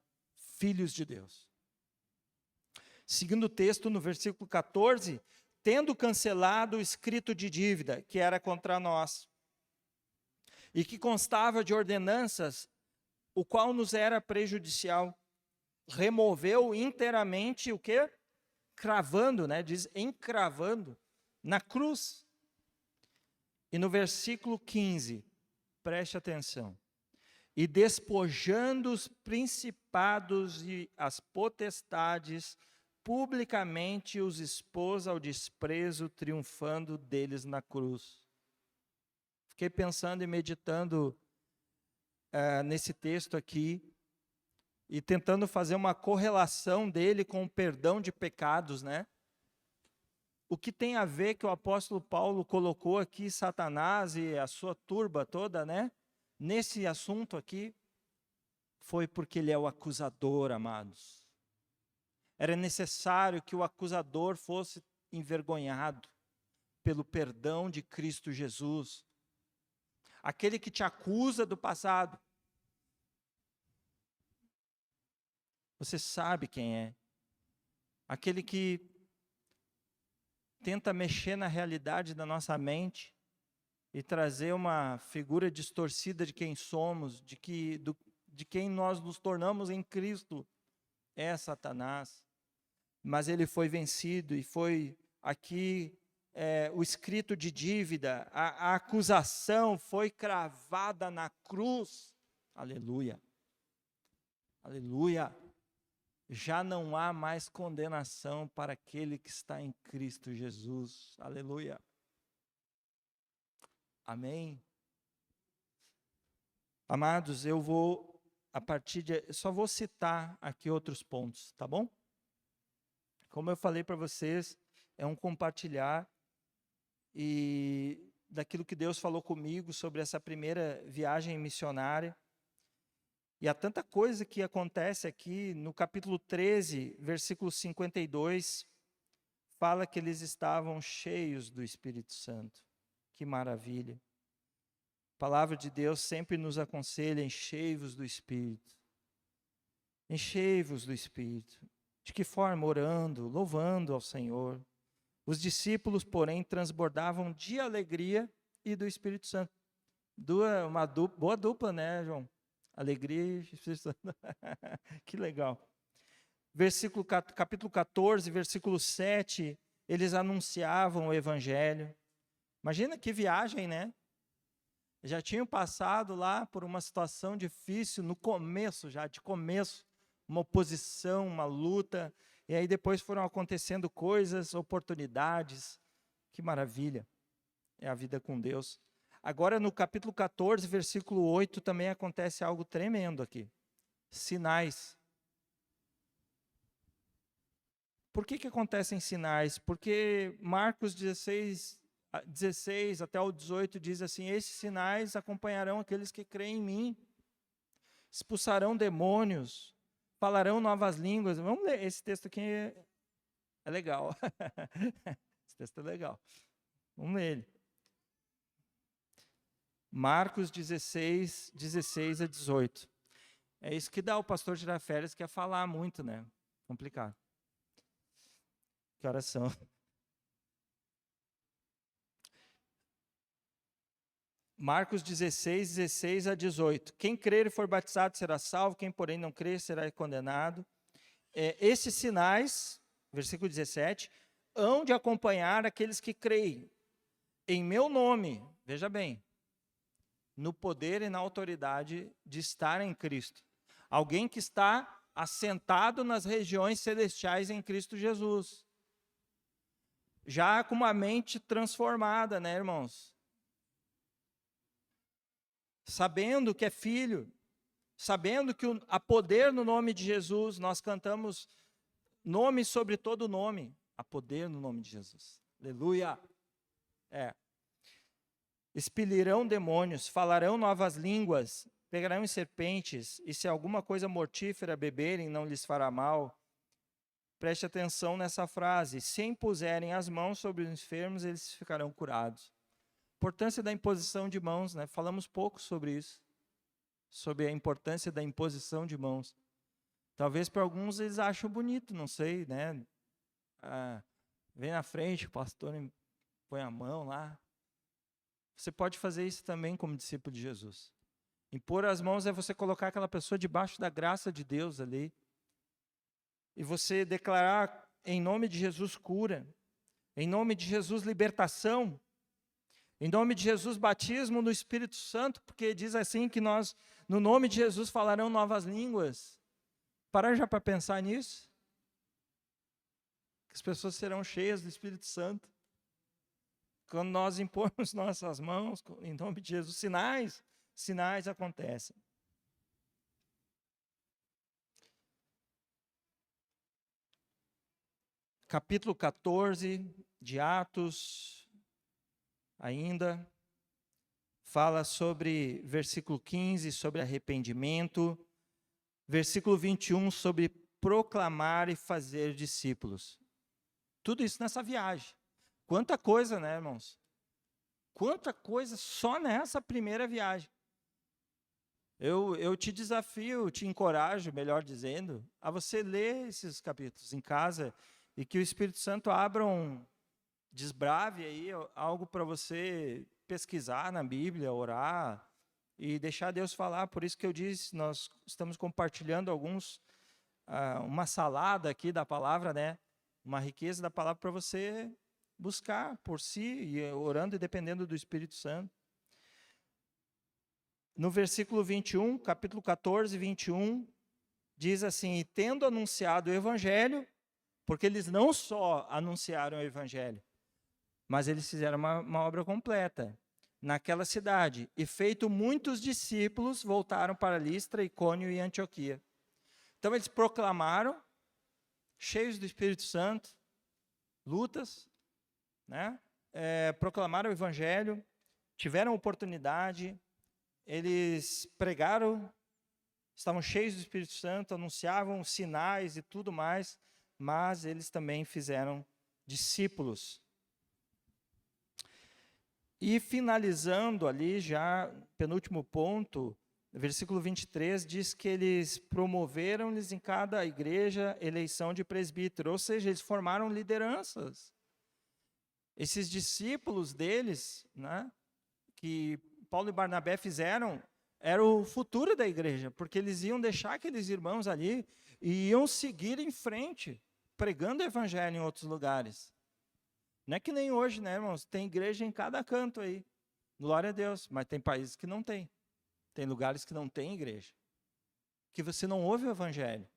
filhos de Deus. Seguindo o texto, no versículo 14, tendo cancelado o escrito de dívida que era contra nós, e que constava de ordenanças, o qual nos era prejudicial, removeu inteiramente o quê? Cravando, diz encravando, na cruz. E no versículo 15, preste atenção. E despojando os principados e as potestades, publicamente os expôs ao desprezo, triunfando deles na cruz. Fiquei pensando e meditando nesse texto aqui, e tentando fazer uma correlação dele com o perdão de pecados, O que tem a ver que o apóstolo Paulo colocou aqui Satanás e a sua turba toda, nesse assunto aqui, foi porque ele é o acusador, amados. Era necessário que o acusador fosse envergonhado pelo perdão de Cristo Jesus. Aquele que te acusa do passado, você sabe quem é. Aquele que tenta mexer na realidade da nossa mente e trazer uma figura distorcida de quem somos, de quem nós nos tornamos em Cristo, é Satanás. Mas ele foi vencido e foi aqui o escrito de dívida, a acusação foi cravada na cruz. Aleluia. Aleluia. Já não há mais condenação para aquele que está em Cristo Jesus. Aleluia. Amém. Amados, eu vou, só vou citar aqui outros pontos, tá bom? Como eu falei para vocês, é um compartilhar daquilo que Deus falou comigo sobre essa primeira viagem missionária. E há tanta coisa que acontece aqui, no capítulo 13, versículo 52, fala que eles estavam cheios do Espírito Santo. Que maravilha. A palavra de Deus sempre nos aconselha: enchei-vos do Espírito. Enchei-vos do Espírito. De que forma? Orando, louvando ao Senhor. Os discípulos, porém, transbordavam de alegria e do Espírito Santo. Uma boa dupla, João? Alegria e Espírito Santo. Que legal. Capítulo 14, versículo 7, eles anunciavam o Evangelho. Imagina que viagem, Já tinham passado lá por uma situação difícil, no começo já, de começo, uma oposição, uma luta, e aí depois foram acontecendo coisas, oportunidades. Que maravilha, é a vida com Deus. Agora no capítulo 14, versículo 8, também acontece algo tremendo aqui. Sinais. Por que acontecem sinais? Porque Marcos 16 até o 18 diz assim: esses sinais acompanharão aqueles que creem em mim, expulsarão demônios, falarão novas línguas. Vamos ler, esse texto aqui é legal. Esse texto é legal. Vamos ler ele. Marcos 16 a 18. É isso que dá o pastor tirar férias, que é falar muito, né? Complicado. Que horas são? Marcos 16 a 18. Quem crer e for batizado será salvo, quem porém não crer será condenado. Esses sinais, versículo 17, hão de acompanhar aqueles que creem em meu nome, veja bem, no poder e na autoridade de estar em Cristo. Alguém que está assentado nas regiões celestiais em Cristo Jesus. Já com uma mente transformada, né, irmãos? Sabendo que é filho, sabendo que há poder no nome de Jesus, nós cantamos nome sobre todo nome, há poder no nome de Jesus. Aleluia! Expelirão demônios, falarão novas línguas, pegarão em serpentes, e se alguma coisa mortífera beberem, não lhes fará mal. Preste atenção nessa frase: se impuserem as mãos sobre os enfermos, eles ficarão curados. Importância da imposição de mãos, né? Falamos pouco sobre isso, sobre a importância da imposição de mãos. Talvez para alguns eles acham bonito, não sei, né? Vem na frente, o pastor põe a mão lá. Você pode fazer isso também como discípulo de Jesus. Impor as mãos é você colocar aquela pessoa debaixo da graça de Deus ali. E você declarar em nome de Jesus cura. Em nome de Jesus libertação. Em nome de Jesus batismo no Espírito Santo, porque diz assim que nós, no nome de Jesus, falarão novas línguas. Parar já para pensar nisso? Que as pessoas serão cheias do Espírito Santo. Quando nós impormos nossas mãos, em nome de Jesus, sinais acontecem. Capítulo 14 de Atos, ainda, fala sobre, versículo 15, sobre arrependimento, versículo 21, sobre proclamar e fazer discípulos. Tudo isso nessa viagem. Quanta coisa, né, irmãos? Quanta coisa só nessa primeira viagem. Eu te desafio, te encorajo, melhor dizendo, a você ler esses capítulos em casa e que o Espírito Santo desbrave aí algo para você pesquisar na Bíblia, orar e deixar Deus falar. Por isso que eu disse, nós estamos compartilhando uma salada aqui da palavra, né? Uma riqueza da palavra para você buscar por si, e orando e dependendo do Espírito Santo. No versículo 21, capítulo 14, 21, diz assim: e tendo anunciado o Evangelho, porque eles não só anunciaram o Evangelho, mas eles fizeram uma obra completa naquela cidade, e feito muitos discípulos, voltaram para Listra, Icônio e Antioquia. Então eles proclamaram, cheios do Espírito Santo, lutas, né? Proclamaram o Evangelho, tiveram oportunidade, eles pregaram, estavam cheios do Espírito Santo, anunciavam sinais e tudo mais, mas eles também fizeram discípulos. E finalizando ali já, penúltimo ponto, versículo 23, diz que eles promoveram-lhes em cada igreja eleição de presbítero, ou seja, eles formaram lideranças. Esses discípulos deles, né, que Paulo e Barnabé fizeram, era o futuro da igreja, porque eles iam deixar aqueles irmãos ali e iam seguir em frente, pregando o evangelho em outros lugares. Não é que nem hoje, né, irmãos? Tem igreja em cada canto aí. Glória a Deus, mas tem países que não tem. Tem lugares que não tem igreja. Que você não ouve o evangelho.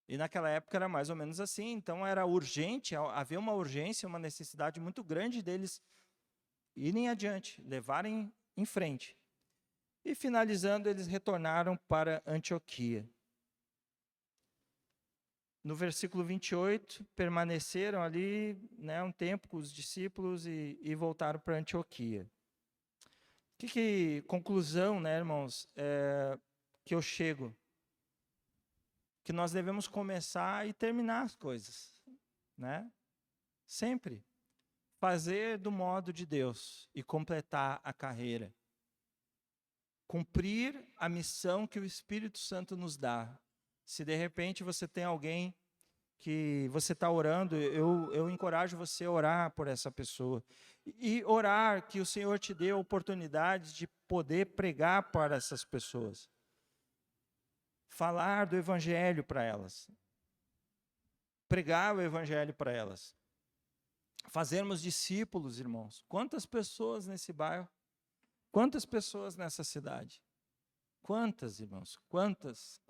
E naquela época era mais ou menos assim, então era urgente, havia uma urgência, uma necessidade muito grande deles irem adiante, levarem em frente. E finalizando, eles retornaram para Antioquia. No versículo 28, permaneceram ali, né, um tempo com os discípulos e voltaram para Antioquia. Conclusão, né, irmãos, que eu chego? Que nós devemos começar e terminar as coisas, né? Sempre. Fazer do modo de Deus e completar a carreira. Cumprir a missão que o Espírito Santo nos dá. Se de repente você tem alguém que você está orando, eu encorajo você a orar por essa pessoa. E orar que o Senhor te dê a oportunidade de poder pregar para essas pessoas. Falar do Evangelho para elas. Pregar o Evangelho para elas. Fazermos discípulos, irmãos. Quantas pessoas nesse bairro? Quantas pessoas nessa cidade? Quantas, irmãos? Quantas?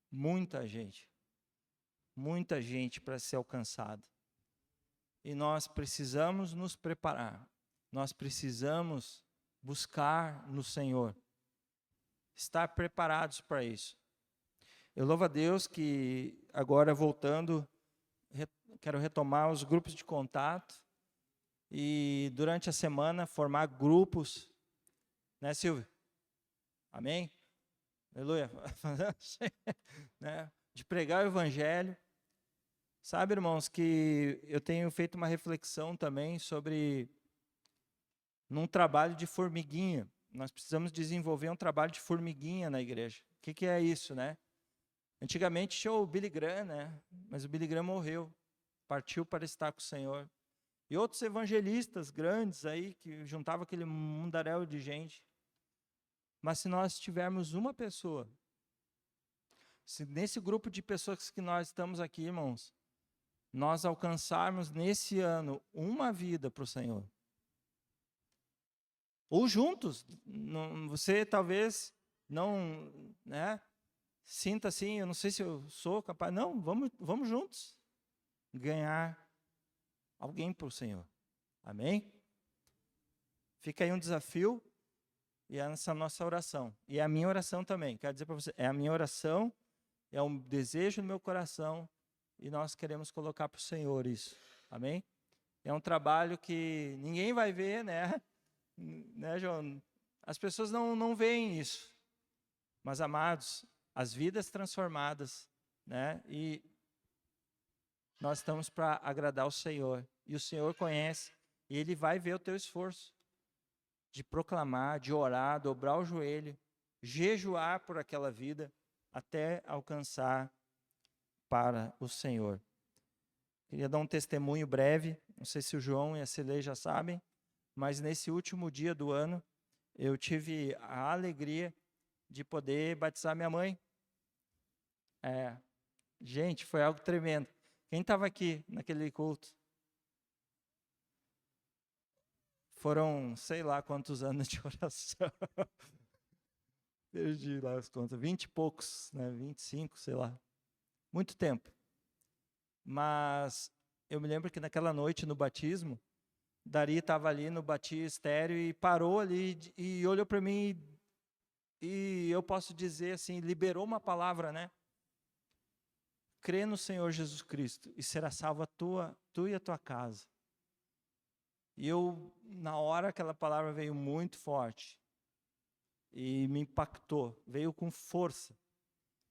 Muita gente. Muita gente para ser alcançada. E nós precisamos nos preparar. Nós precisamos buscar no Senhor. Estar preparados para isso. Eu louvo a Deus que agora voltando, quero retomar os grupos de contato e durante a semana formar grupos, né, Silvio? Amém? Aleluia. Né? De pregar o Evangelho. Sabe, irmãos, que eu tenho feito uma reflexão também sobre num trabalho de formiguinha. Nós precisamos desenvolver um trabalho de formiguinha na igreja. O que é isso, né? Antigamente tinha o Billy Graham, né? Mas o Billy Graham morreu, partiu para estar com o Senhor. E outros evangelistas grandes aí, que juntavam aquele mundaréu de gente. Mas se nós tivermos uma pessoa, se nesse grupo de pessoas que nós estamos aqui, irmãos, nós alcançarmos nesse ano uma vida para o Senhor. Ou juntos, você talvez não, né, sinta assim, eu não sei se eu sou capaz, não, vamos juntos ganhar alguém para o Senhor. Amém? Fica aí um desafio e essa nossa oração. E é a minha oração também, quero dizer para você, é a minha oração, é um desejo no meu coração e nós queremos colocar para o Senhor isso. Amém? É um trabalho que ninguém vai ver, né? Né, João? As pessoas não veem isso. Mas, amados, as vidas transformadas, né? E nós estamos para agradar o Senhor. E o Senhor conhece. E Ele vai ver o teu esforço de proclamar, de orar, dobrar o joelho, jejuar por aquela vida, até alcançar para o Senhor. Queria dar um testemunho breve. Não sei se o João e a Celê já sabem. Mas nesse último dia do ano, eu tive a alegria de poder batizar minha mãe. Gente, foi algo tremendo. Quem estava aqui naquele culto? Foram, sei lá quantos anos de oração. Perdi lá as contas. 20 e poucos, né? 25, sei lá. Muito tempo. Mas eu me lembro que naquela noite no batismo, Dari estava ali no batistério e parou ali e olhou para mim e eu posso dizer assim, liberou uma palavra, né? Crê no Senhor Jesus Cristo e será salva tu e a tua casa. E eu, na hora, aquela palavra veio muito forte e me impactou, veio com força.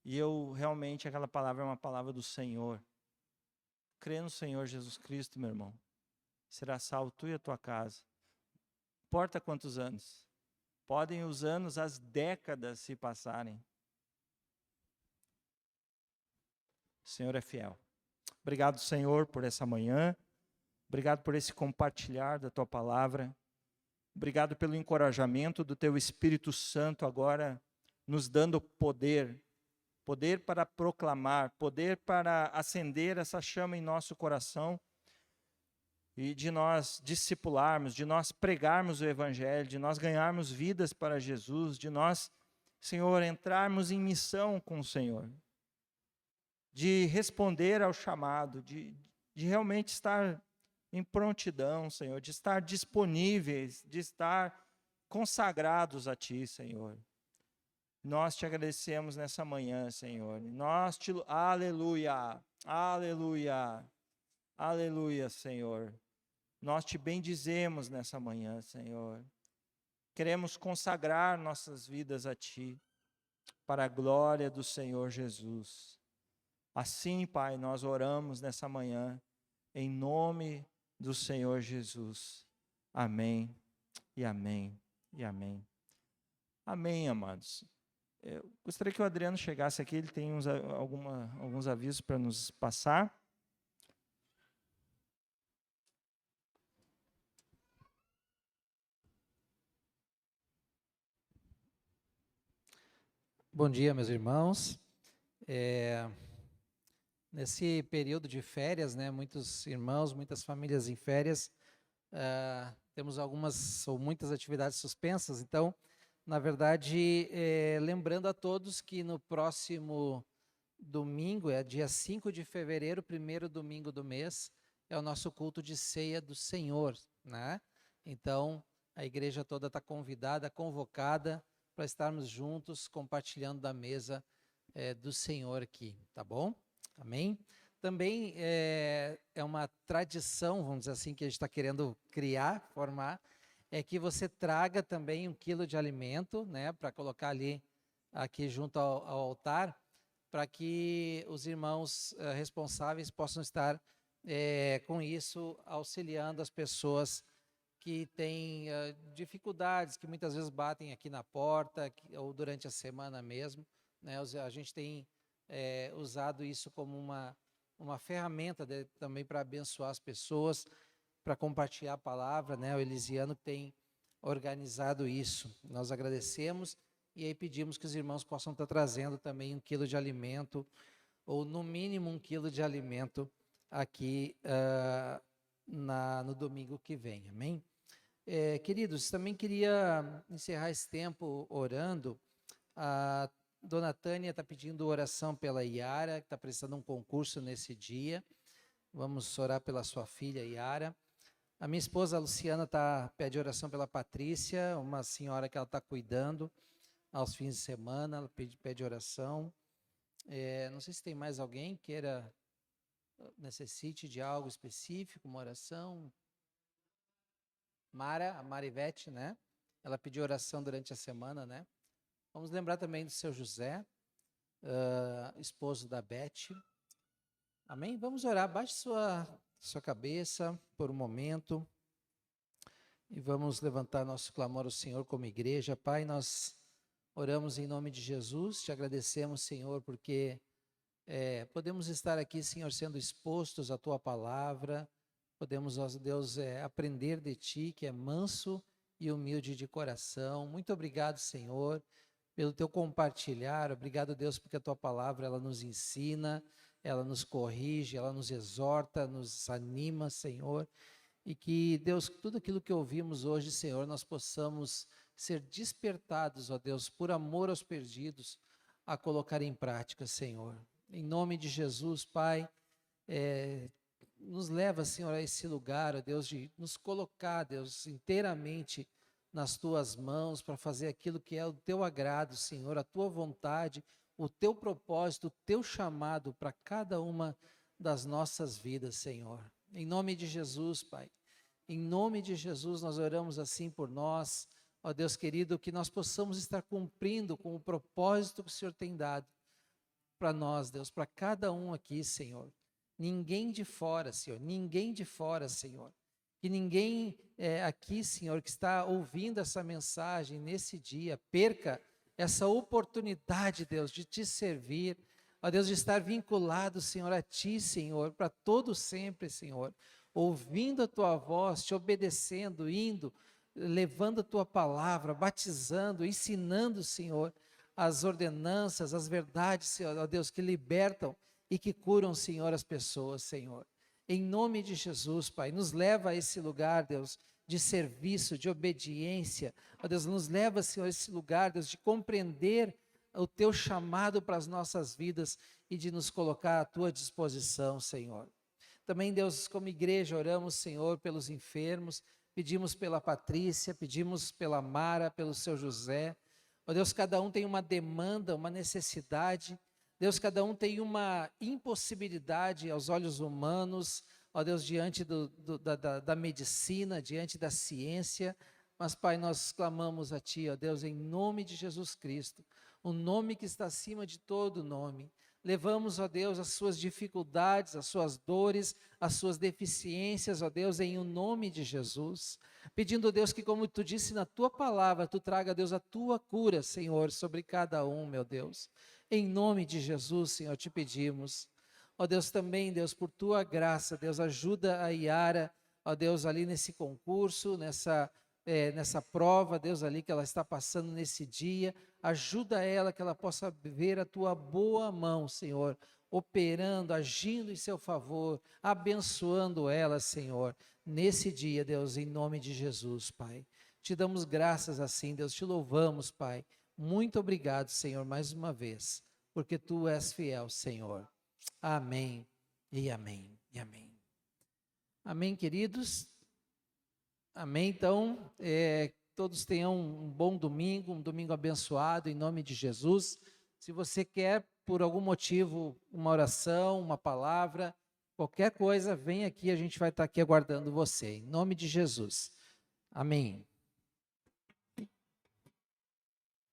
E eu, realmente, aquela palavra é uma palavra do Senhor. Crê no Senhor Jesus Cristo, meu irmão. Será salvo tu e a tua casa. Importa quantos anos. Podem os anos, as décadas se passarem. O Senhor é fiel. Obrigado, Senhor, por essa manhã. Obrigado por esse compartilhar da tua palavra. Obrigado pelo encorajamento do teu Espírito Santo agora nos dando poder. Poder para proclamar, poder para acender essa chama em nosso coração. e de nós discipularmos, de nós pregarmos o Evangelho, de nós ganharmos vidas para Jesus, de nós, Senhor, entrarmos em missão com o Senhor, de responder ao chamado, de realmente estar em prontidão, Senhor, de estar disponíveis, de estar consagrados a Ti, Senhor. Nós te agradecemos nessa manhã, Senhor. Aleluia, aleluia, aleluia, Senhor. Nós te bendizemos nessa manhã, Senhor. Queremos consagrar nossas vidas a Ti, para a glória do Senhor Jesus. Assim, Pai, nós oramos nessa manhã, em nome do Senhor Jesus. Amém, e amém, e amém. Amém, amados. Eu gostaria que o Adriano chegasse aqui, ele tem alguns avisos para nos passar. Bom dia, meus irmãos. Nesse período de férias, né, muitos irmãos, muitas famílias em férias, temos algumas ou muitas atividades suspensas. Então, na verdade, lembrando a todos que no próximo domingo, dia 5 de fevereiro, primeiro domingo do mês, é o nosso culto de ceia do Senhor, né? Então, a igreja toda está convidada, convocada, para estarmos juntos compartilhando da mesa do Senhor aqui, tá bom? Amém? Também é uma tradição, vamos dizer assim, que a gente está querendo criar, formar, é que você traga também 1 quilo de alimento, né, para colocar aqui junto ao altar, para que os irmãos responsáveis possam estar com isso, auxiliando as pessoas que têm dificuldades, que muitas vezes batem aqui na porta, ou durante a semana mesmo, né? A gente tem usado isso como uma ferramenta também para abençoar as pessoas, para compartilhar a palavra, né? O Elisiano tem organizado isso. Nós agradecemos e aí pedimos que os irmãos possam estar trazendo também 1 quilo de alimento, ou no mínimo 1 quilo de alimento aqui no domingo que vem, amém? Queridos, também queria encerrar esse tempo orando. A dona Tânia está pedindo oração pela Yara, que está prestando um concurso nesse dia. Vamos orar pela sua filha, Yara. A minha esposa, Luciana, pede oração pela Patrícia, uma senhora que ela está cuidando aos fins de semana, ela pede oração. Não sei se tem mais alguém que necessite de algo específico, uma oração. A Marivete, né? Ela pediu oração durante a semana, né? Vamos lembrar também do seu José, esposo da Beth. Amém? Vamos orar, baixe sua cabeça por um momento e vamos levantar nosso clamor ao Senhor como igreja. Pai, nós oramos em nome de Jesus, te agradecemos, Senhor, porque podemos estar aqui, Senhor, sendo expostos à Tua palavra. Podemos, ó Deus, aprender de Ti, que é manso e humilde de coração. Muito obrigado, Senhor, pelo Teu compartilhar. Obrigado, Deus, porque a Tua palavra, ela nos ensina, ela nos corrige, ela nos exorta, nos anima, Senhor. E que, Deus, tudo aquilo que ouvimos hoje, Senhor, nós possamos ser despertados, ó Deus, por amor aos perdidos, a colocar em prática, Senhor. Em nome de Jesus, Pai, nos leva, Senhor, a esse lugar, ó Deus, de nos colocar, Deus, inteiramente nas Tuas mãos para fazer aquilo que é o Teu agrado, Senhor, a Tua vontade, o Teu propósito, o Teu chamado para cada uma das nossas vidas, Senhor. Em nome de Jesus, Pai, em nome de Jesus nós oramos assim por nós, ó Deus querido, que nós possamos estar cumprindo com o propósito que o Senhor tem dado para nós, Deus, para cada um aqui, Senhor. Ninguém de fora, Senhor, ninguém de fora, Senhor. Que ninguém aqui, Senhor, que está ouvindo essa mensagem nesse dia, perca essa oportunidade, Deus, de Te servir, ó Deus, de estar vinculado, Senhor, a Ti, Senhor, para todo sempre, Senhor, ouvindo a Tua voz, Te obedecendo, indo, levando a Tua palavra, batizando, ensinando, Senhor, as ordenanças, as verdades, Senhor, ó Deus, que libertam e que curam, Senhor, as pessoas, Senhor. Em nome de Jesus, Pai, nos leva a esse lugar, Deus, de serviço, de obediência. Ó Deus, nos leva, Senhor, a esse lugar, Deus, de compreender o Teu chamado para as nossas vidas e de nos colocar à Tua disposição, Senhor. Também, Deus, como igreja, oramos, Senhor, pelos enfermos, pedimos pela Patrícia, pedimos pela Mara, pelo seu José. Ó Deus, cada um tem uma demanda, uma necessidade. Deus, cada um tem uma impossibilidade aos olhos humanos, ó Deus, diante da medicina, diante da ciência. Mas, Pai, nós clamamos a Ti, ó Deus, em nome de Jesus Cristo, o nome que está acima de todo nome. Levamos, ó Deus, as suas dificuldades, as suas dores, as suas deficiências, ó Deus, em o nome de Jesus. Pedindo, ó Deus, que como Tu disse na Tua palavra, Tu traga, Deus, a Tua cura, Senhor, sobre cada um, meu Deus. Em nome de Jesus, Senhor, te pedimos. Ó Deus, também, Deus, por Tua graça, Deus, ajuda a Yara, ó Deus, ali nesse concurso, nessa prova, Deus, ali que ela está passando nesse dia. Ajuda ela, que ela possa ver a Tua boa mão, Senhor, operando, agindo em seu favor, abençoando ela, Senhor, nesse dia, Deus, em nome de Jesus, Pai. Te damos graças assim, Deus, te louvamos, Pai. Muito obrigado, Senhor, mais uma vez, porque Tu és fiel, Senhor. Amém e amém e amém. Amém, queridos? Amém, então, todos tenham um bom domingo, um domingo abençoado, em nome de Jesus. Se você quer, por algum motivo, uma oração, uma palavra, qualquer coisa, vem aqui, a gente vai estar aqui aguardando você, em nome de Jesus. Amém.